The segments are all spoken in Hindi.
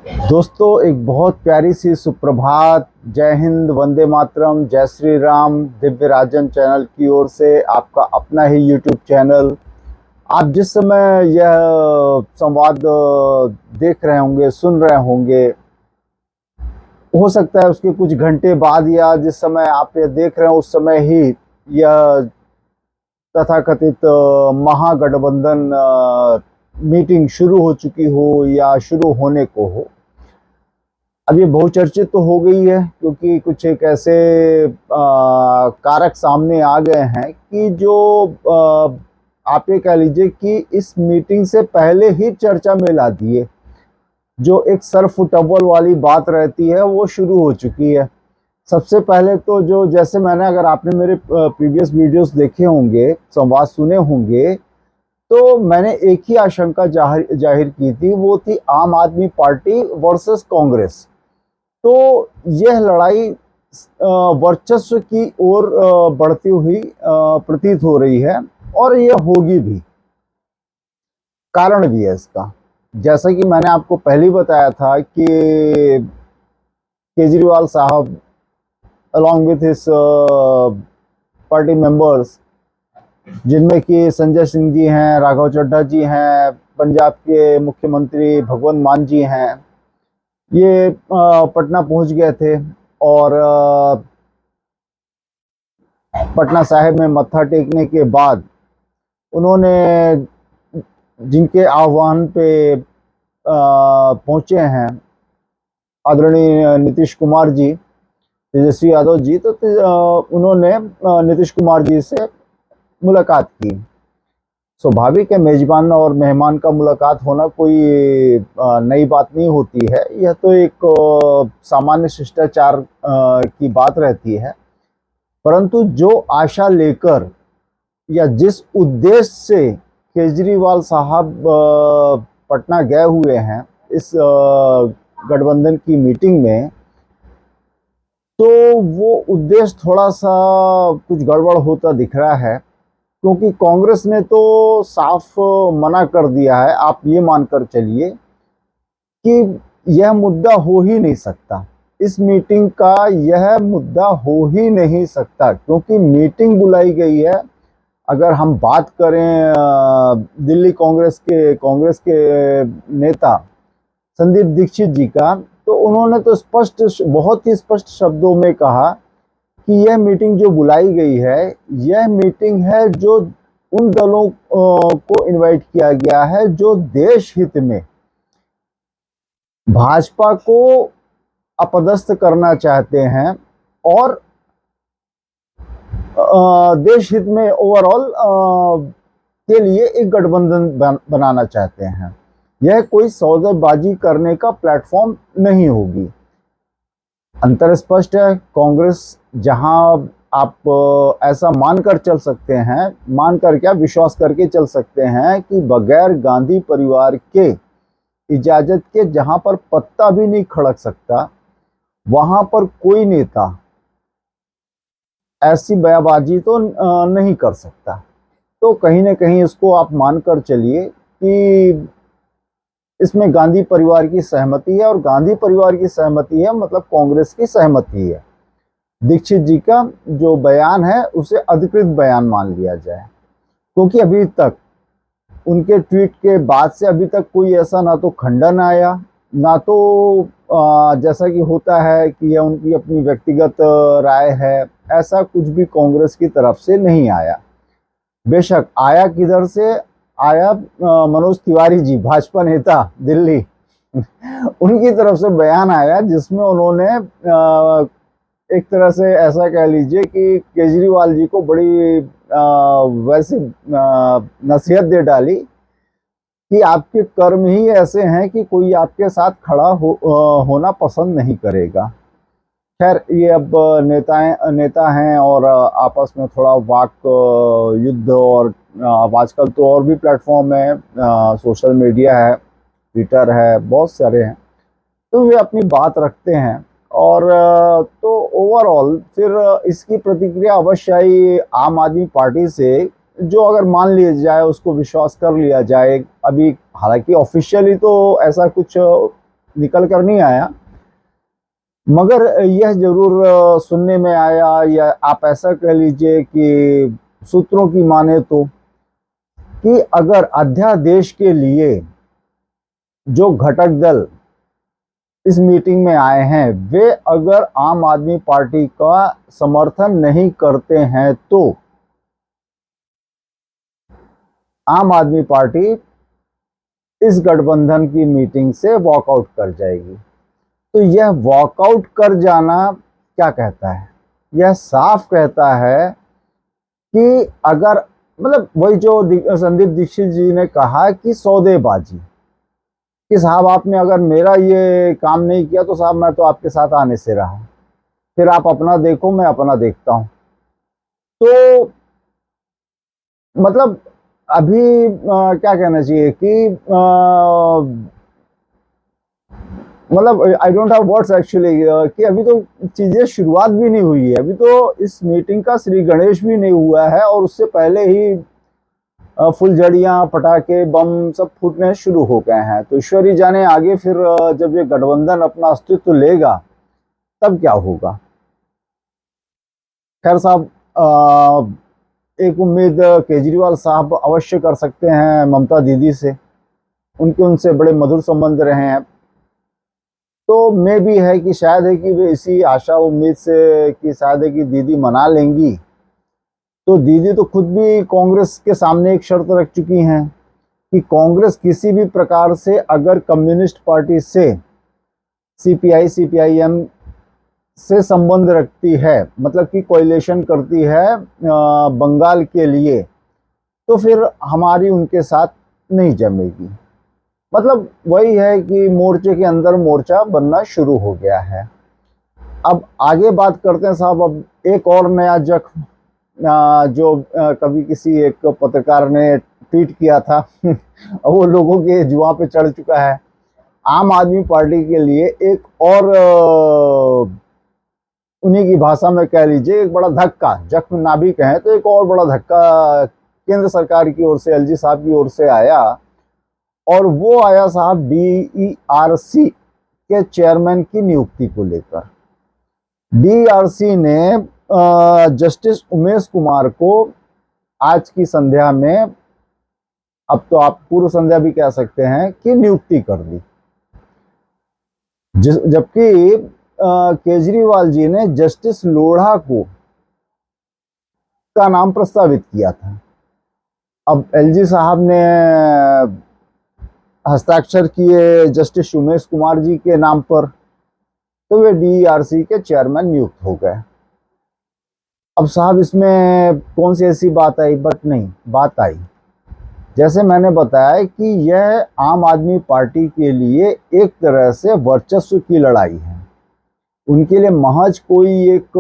दोस्तों, एक बहुत प्यारी सी सुप्रभात। जय हिंद, वंदे मातरम, जय श्री राम। दिव्य राजन चैनल की ओर से आपका अपना ही यूट्यूब चैनल। आप जिस समय यह संवाद देख रहे होंगे, सुन रहे होंगे, हो सकता है उसके कुछ घंटे बाद या जिस समय आप ये देख रहे हैं उस समय ही यह तथाकथित महागठबंधन मीटिंग शुरू हो चुकी हो या शुरू होने को हो। अब ये बहुचर्चित तो हो गई है क्योंकि कुछ एक ऐसे कारक सामने आ गए हैं कि जो आप ये कह लीजिए कि इस मीटिंग से पहले ही चर्चा में ला दिए। जो एक सर फुटबॉल वाली बात रहती है वो शुरू हो चुकी है। सबसे पहले तो जो जैसे मैंने अगर आपने मेरे प्रीवियस वीडियोस देखे होंगे, संवाद सुने होंगे, तो मैंने एक ही आशंका जाहिर की थी, वो थी आम आदमी पार्टी वर्सेस कांग्रेस। तो यह लड़ाई वर्चस्व की ओर बढ़ती हुई प्रतीत हो रही है और यह होगी भी। कारण भी है इसका। जैसा कि मैंने आपको पहले ही बताया था कि केजरीवाल साहब along with his party members, जिनमें कि संजय सिंह जी हैं, राघव चड्ढा जी हैं, पंजाब के मुख्यमंत्री भगवंत मान जी हैं, ये पटना पहुंच गए थे और पटना साहिब में मत्था टेकने के बाद उन्होंने जिनके आह्वान पे पहुंचे हैं, आदरणीय नीतीश कुमार जी, तेजस्वी यादव जी, तो उन्होंने नीतीश कुमार जी से मुलाकात की। स्वाभाविक है, मेजबान और मेहमान का मुलाकात होना कोई नई बात नहीं होती है। यह तो एक सामान्य शिष्टाचार की बात रहती है। परंतु जो आशा लेकर या जिस उद्देश्य से केजरीवाल साहब पटना गए हुए हैं इस गठबंधन की मीटिंग में, तो वो उद्देश्य थोड़ा सा कुछ गड़बड़ होता दिख रहा है। क्योंकि कांग्रेस ने तो साफ मना कर दिया है, आप ये मानकर चलिए कि यह मुद्दा हो ही नहीं सकता। इस मीटिंग का यह मुद्दा हो ही नहीं सकता क्योंकि मीटिंग बुलाई गई है। अगर हम बात करें दिल्ली कांग्रेस के नेता संदीप दीक्षित जी का, तो उन्होंने तो बहुत ही स्पष्ट शब्दों में कहा कि यह मीटिंग जो बुलाई गई है, यह मीटिंग है जो उन दलों को इनवाइट किया गया है जो देश हित में भाजपा को अपदस्थ करना चाहते हैं और देश हित में ओवरऑल के लिए एक गठबंधन बनाना चाहते हैं। यह कोई सौदेबाजी करने का प्लेटफॉर्म नहीं होगी। अंतर स्पष्ट है। कांग्रेस जहां आप ऐसा मानकर चल सकते हैं, मानकर क्या, विश्वास करके चल सकते हैं कि बगैर गांधी परिवार के इजाजत के जहां पर पत्ता भी नहीं खड़क सकता, वहां पर कोई नेता ऐसी बयाबाजी तो नहीं कर सकता। तो कहीं ना कहीं इसको आप मानकर चलिए कि इसमें गांधी परिवार की सहमति है और गांधी परिवार की सहमति है मतलब कांग्रेस की सहमति है। दीक्षित जी का जो बयान है उसे अधिकृत बयान मान लिया जाए, क्योंकि अभी तक उनके ट्वीट के बाद से अभी तक कोई ऐसा ना तो खंडन आया, ना तो जैसा कि होता है कि यह उनकी अपनी व्यक्तिगत राय है, ऐसा कुछ भी कांग्रेस की तरफ से नहीं आया। बेशक आया किधर से आया, मनोज तिवारी जी, भाजपा नेता दिल्ली उनकी तरफ से बयान आया जिसमें उन्होंने एक तरह से ऐसा कह लीजिए कि केजरीवाल जी को बड़ी वैसी नसीहत दे डाली कि आपके कर्म ही ऐसे हैं कि कोई आपके साथ खड़ा होना पसंद नहीं करेगा। खैर, ये अब नेता हैं और आपस में थोड़ा वाक युद्ध, और आजकल तो और भी प्लेटफॉर्म है, सोशल मीडिया है, ट्विटर है, बहुत सारे हैं, तो वे अपनी बात रखते हैं। और तो ओवरऑल फिर इसकी प्रतिक्रिया अवश्य आई आम आदमी पार्टी से, जो अगर मान लिया जाए, उसको विश्वास कर लिया जाए। अभी हालांकि ऑफिशियली तो ऐसा कुछ निकल कर नहीं आया, मगर यह जरूर सुनने में आया, या आप ऐसा कह लीजिए कि सूत्रों की माने तो, कि अगर अध्यादेश के लिए जो घटक दल इस मीटिंग में आए हैं वे अगर आम आदमी पार्टी का समर्थन नहीं करते हैं तो आम आदमी पार्टी इस गठबंधन की मीटिंग से वॉकआउट कर जाएगी। तो यह वॉकआउट कर जाना क्या कहता है? यह साफ कहता है कि अगर, मतलब वही जो संदीप दीक्षित जी ने कहा कि सौदेबाजी, कि साहब आपने अगर मेरा ये काम नहीं किया तो साहब मैं तो आपके साथ आने से रहा, फिर आप अपना देखो मैं अपना देखता हूं। तो मतलब अभी क्या कहना चाहिए कि मतलब I don't have words actually, कि अभी तो चीजें शुरुआत भी नहीं हुई है, अभी तो इस मीटिंग का श्री गणेश भी नहीं हुआ है और उससे पहले ही फुलझड़ियां, पटाखे, बम सब फूटने शुरू हो गए हैं। तो ईश्वरी जाने आगे फिर जब ये गठबंधन अपना अस्तित्व लेगा तब क्या होगा। खैर साहब, एक उम्मीद केजरीवाल साहब अवश्य कर सकते हैं ममता दीदी से, उनके उनसे बड़े मधुर संबंध रहे हैं। तो मे भी है कि शायद है कि वे इसी आशा उम्मीद से कि शायद है कि दीदी मना लेंगी। तो दीदी तो खुद भी कांग्रेस के सामने एक शर्त रख चुकी हैं कि कांग्रेस किसी भी प्रकार से अगर कम्युनिस्ट पार्टी से सीपीआई सीपीआईएम से संबंध रखती है, मतलब कि कोalition करती है बंगाल के लिए, तो फिर हमारी उनके साथ नहीं जमेगी। मतलब वही है कि मोर्चे के अंदर मोर्चा बनना शुरू हो गया है। अब आगे बात करते हैं साहब, अब एक और नया जख्म जो कभी किसी एक पत्रकार ने ट्वीट किया था वो लोगों के जुआ पे चढ़ चुका है। आम आदमी पार्टी के लिए एक और उन्हीं की भाषा में कह लीजिए एक बड़ा धक्का, जख्म ना भी कहें तो एक और बड़ा धक्का केंद्र सरकार की ओर से, एलजी साहब की ओर से आया। और वो आया साहब डीईआरसी के चेयरमैन की नियुक्ति को लेकर। डीईआरसी ने जस्टिस उमेश कुमार को आज की संध्या में, अब तो आप पूर्व संध्या भी कह सकते हैं, कि नियुक्ति कर दी, जबकि केजरीवाल जी ने जस्टिस लोढ़ा को का नाम प्रस्तावित किया था। अब एलजी साहब ने हस्ताक्षर किए जस्टिस उमेश कुमार जी के नाम पर, तो वे डीईआरसी के चेयरमैन नियुक्त हो गए। अब साहब इसमें कौन सी ऐसी बात आई, बट नहीं, बात आई। जैसे मैंने बताया कि यह आम आदमी पार्टी के लिए एक तरह से वर्चस्व की लड़ाई है। उनके लिए महज कोई एक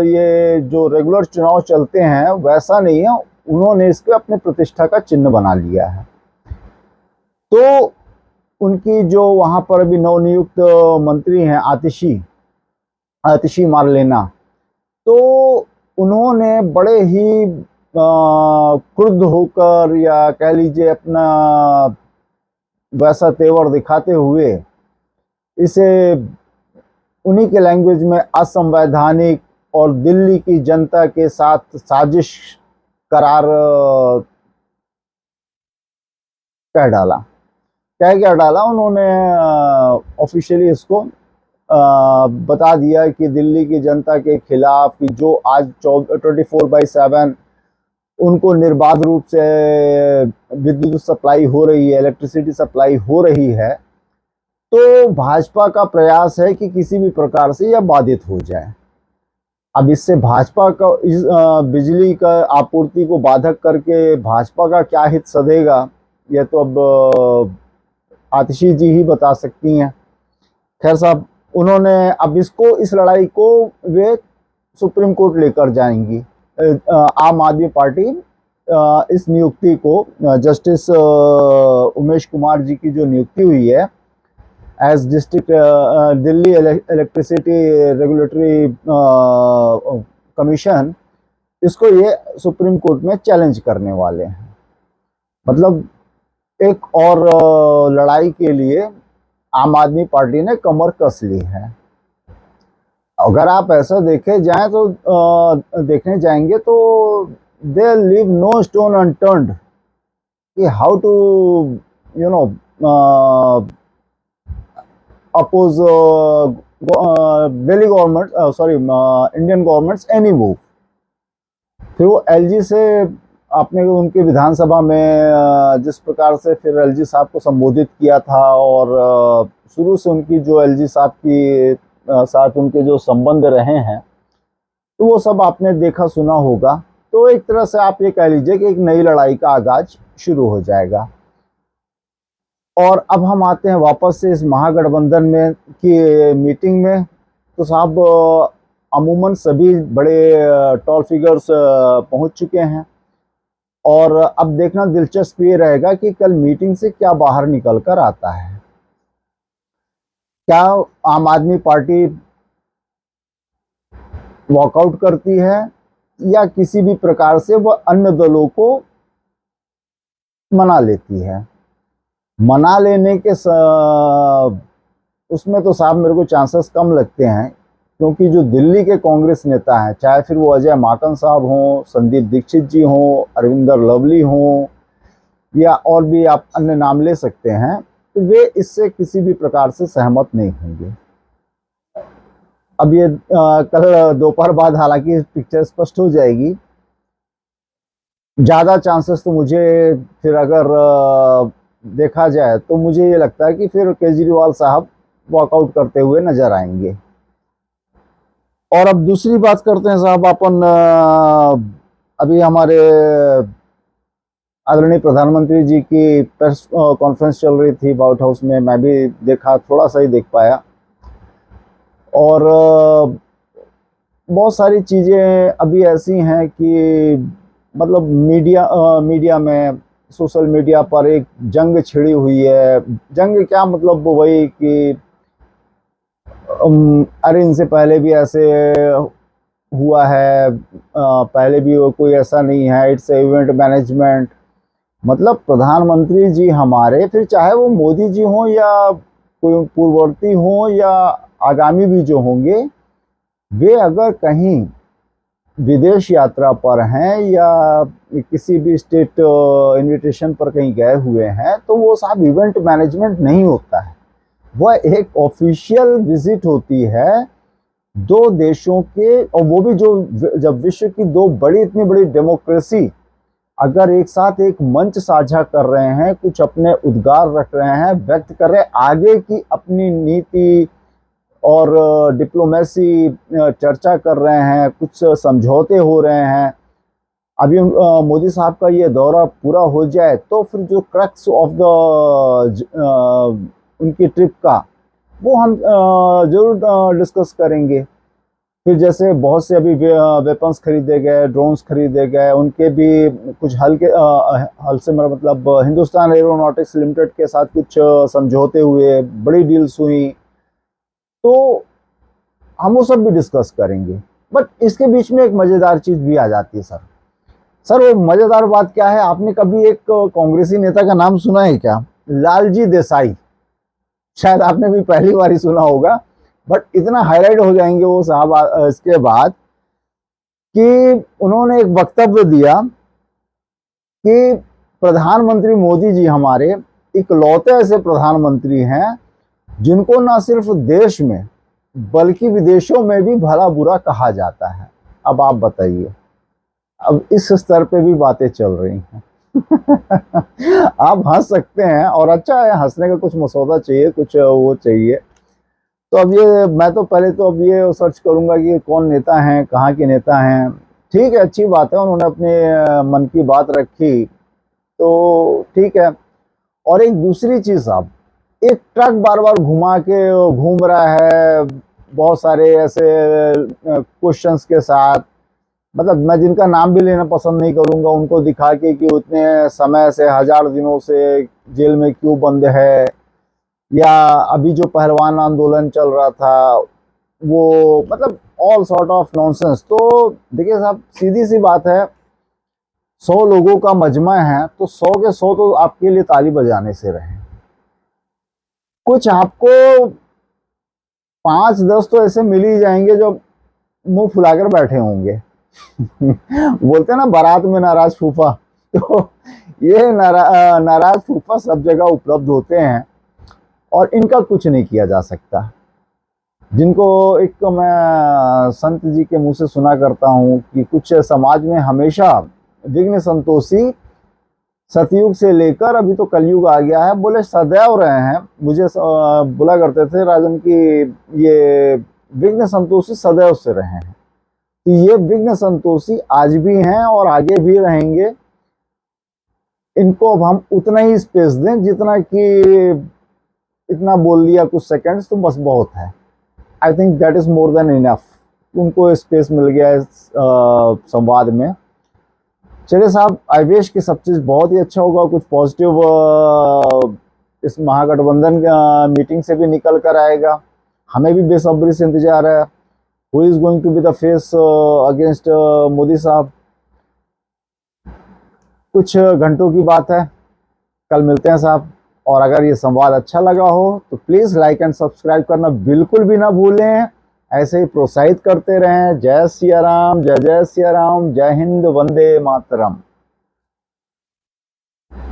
ये जो रेगुलर चुनाव चलते हैं वैसा नहीं है, उन्होंने इसको अपने प्रतिष्ठा का चिन्ह बना लिया है। तो उनकी जो वहां पर अभी नवनियुक्त मंत्री हैं आतिशी मारलेना, तो उन्होंने बड़े ही क्रुद्ध होकर, या कह लीजिए अपना वैसा तेवर दिखाते हुए, इसे उन्हीं के लैंग्वेज में असंवैधानिक और दिल्ली की जनता के साथ साजिश करार कह डाला। क्या डाला उन्होंने, ऑफिशियली इसको बता दिया कि दिल्ली की जनता के खिलाफ कि जो आज 24/7 उनको निर्बाध रूप से विद्युत सप्लाई हो रही है, इलेक्ट्रिसिटी सप्लाई हो रही है, तो भाजपा का प्रयास है कि किसी भी प्रकार से यह बाधित हो जाए। अब इससे भाजपा का इस बिजली का आपूर्ति को बाधक करके भाजपा का क्या हित सधेगा, यह तो अब आतिशी जी ही बता सकती हैं। खैर साहब, उन्होंने अब इस लड़ाई को वे सुप्रीम कोर्ट लेकर जाएंगी। आम आदमी पार्टी इस नियुक्ति को, जस्टिस उमेश कुमार जी की जो नियुक्ति हुई है as district Delhi electricity regulatory commission, इसको ये सुप्रीम कोर्ट में चैलेंज करने वाले हैं। मतलब एक और लड़ाई के लिए आम आदमी पार्टी ने कमर कस ली है। अगर आप ऐसा देखे जाएं तो देखने जाएंगे तो they leave no stone unturned कि how to you know oppose Delhi government, sorry Indian governments any move. फिर वो एलजी से आपने उनकी विधानसभा में जिस प्रकार से फिर एलजी साहब को संबोधित किया था, और शुरू से उनकी जो एलजी साहब की साथ उनके जो संबंध रहे हैं, तो वो सब आपने देखा सुना होगा। तो एक तरह से आप ये कह लीजिए कि एक नई लड़ाई का आगाज शुरू हो जाएगा। और अब हम आते हैं वापस से इस महागठबंधन में की मीटिंग में। तो साहब अमूमन सभी बड़े टॉल फिगर्स पहुंच चुके हैं, और अब देखना दिलचस्प ये रहेगा कि कल मीटिंग से क्या बाहर निकल कर आता है। क्या आम आदमी पार्टी वॉकआउट करती है, या किसी भी प्रकार से वह अन्य दलों को मना लेती है। मना लेने के उसमें तो साहब मेरे को चांसेस कम लगते हैं, क्योंकि जो दिल्ली के कांग्रेस नेता हैं, चाहे फिर वो अजय माकन साहब हों, संदीप दीक्षित जी हों, अरविंदर लवली हों, या और भी आप अन्य नाम ले सकते हैं, तो वे इससे किसी भी प्रकार से सहमत नहीं होंगे। अब ये कल दोपहर बाद हालांकि पिक्चर स्पष्ट हो जाएगी। ज़्यादा चांसेस तो मुझे फिर अगर देखा जाए तो मुझे ये लगता है कि फिर केजरीवाल साहब वॉकआउट करते हुए नजर आएंगे। और अब दूसरी बात करते हैं साहब अपन, अभी हमारे आदरणीय प्रधानमंत्री जी की प्रेस कॉन्फ्रेंस चल रही थी व्हाइट हाउस में, मैं भी देखा, थोड़ा सा ही देख पाया। और बहुत सारी चीज़ें अभी ऐसी हैं कि मतलब मीडिया में, सोशल मीडिया पर एक जंग छिड़ी हुई है। जंग क्या, मतलब वही कि अरे इनसे पहले भी ऐसे हुआ है, पहले भी कोई ऐसा नहीं है, इट्स इवेंट मैनेजमेंट। मतलब प्रधानमंत्री जी हमारे, फिर चाहे वो मोदी जी हों या कोई पूर्ववर्ती हों या आगामी भी जो होंगे, वे अगर कहीं विदेश यात्रा पर हैं या किसी भी स्टेट इनविटेशन पर कहीं गए हुए हैं, तो वो साहब इवेंट मैनेजमेंट नहीं होता है। वह एक ऑफिशियल विजिट होती है दो देशों के, और वो भी जो जब विश्व की दो इतनी बड़ी डेमोक्रेसी अगर एक साथ एक मंच साझा कर रहे हैं, कुछ अपने उद्गार रख रहे हैं, व्यक्त कर रहे हैं, आगे की अपनी नीति और डिप्लोमेसी चर्चा कर रहे हैं, कुछ समझौते हो रहे हैं। अभी मोदी साहब का ये दौरा पूरा हो जाए तो फिर जो क्रक्स ऑफ द उनकी ट्रिप का, वो हम जरूर डिस्कस करेंगे। फिर जैसे बहुत से अभी वेपन्स खरीदे गए, ड्रोन्स खरीदे गए, उनके भी कुछ हल से मतलब हिंदुस्तान एरोनॉटिक्स लिमिटेड के साथ कुछ समझौते हुए, बड़ी डील्स हुई, तो हम वो सब भी डिस्कस करेंगे। बट इसके बीच में एक मजेदार चीज भी आ जाती है सर वो मजेदार बात क्या है, आपने कभी एक कांग्रेसी नेता का नाम सुना है क्या? लालजी देसाई। शायद आपने भी पहली बार ही सुना होगा, बट इतना हाईलाइट हो जाएंगे वो साहब इसके बाद, कि उन्होंने एक वक्तव्य दिया कि प्रधानमंत्री मोदी जी हमारे इकलौते ऐसे प्रधानमंत्री हैं जिनको न सिर्फ देश में बल्कि विदेशों में भी भला बुरा कहा जाता है। अब आप बताइए, अब इस स्तर पे भी बातें चल रही हैं। आप हंस सकते हैं, और अच्छा है, हंसने का कुछ मसौदा चाहिए, कुछ वो चाहिए। तो अब ये मैं तो पहले तो अब ये सर्च करूंगा कि कौन नेता हैं, कहाँ के नेता हैं। ठीक है, अच्छी बात है, उन्होंने अपने मन की बात रखी, तो ठीक है। और एक दूसरी चीज साहब, एक ट्रक बार बार घुमा के घूम रहा है बहुत सारे ऐसे क्वेश्चंस के साथ, मतलब मैं जिनका नाम भी लेना पसंद नहीं करूंगा, उनको दिखा के कि उतने समय से, 1000 दिनों से जेल में क्यों बंद है, या अभी जो पहलवान आंदोलन चल रहा था वो, मतलब ऑल सॉर्ट ऑफ नॉनसेंस। तो देखिए साहब, सीधी सी बात है, 100 लोगों का मजमा है तो 100 के 100 तो आपके लिए ताली बजाने से रहे। कुछ आपको 5-10 तो ऐसे मिल ही जाएंगे जो मुंह फुलाकर बैठे होंगे। बोलते हैं ना बारात में नाराज फूफा, तो ये नाराज फूफा सब जगह उपलब्ध होते हैं और इनका कुछ नहीं किया जा सकता। जिनको एक तो मैं संत जी के मुंह से सुना करता हूँ कि कुछ समाज में हमेशा विघ्न संतोषी सतयुग से लेकर अभी तो कलयुग आ गया है, बोले सदैव रहे हैं। मुझे बोला करते थे राजन की ये विघ्न संतोषी सदैव से रहे हैं, तो ये विघ्न संतोषी आज भी हैं और आगे भी रहेंगे। इनको अब हम उतना ही स्पेस दें जितना कि इतना बोल दिया कुछ सेकंड्स तो बस बहुत है। I think that is more than enough. उनको स्पेस मिल गया है संवाद में। चलिए साहब, आई विश कि सब चीज़ बहुत ही अच्छा होगा, कुछ पॉजिटिव इस महागठबंधन मीटिंग से भी निकल कर आएगा। हमें भी बेसब्री से इंतजार है, who is going to be the face against Modi साहब। कुछ घंटों की बात है, कल मिलते हैं साहब। और अगर ये संवाद अच्छा लगा हो तो प्लीज़ लाइक एंड सब्सक्राइब करना बिल्कुल भी ना भूलें। ऐसे ही प्रोत्साहित करते रहें। जय सिया राम, जय जय सिया राम, जय हिंद, वंदे मातरम।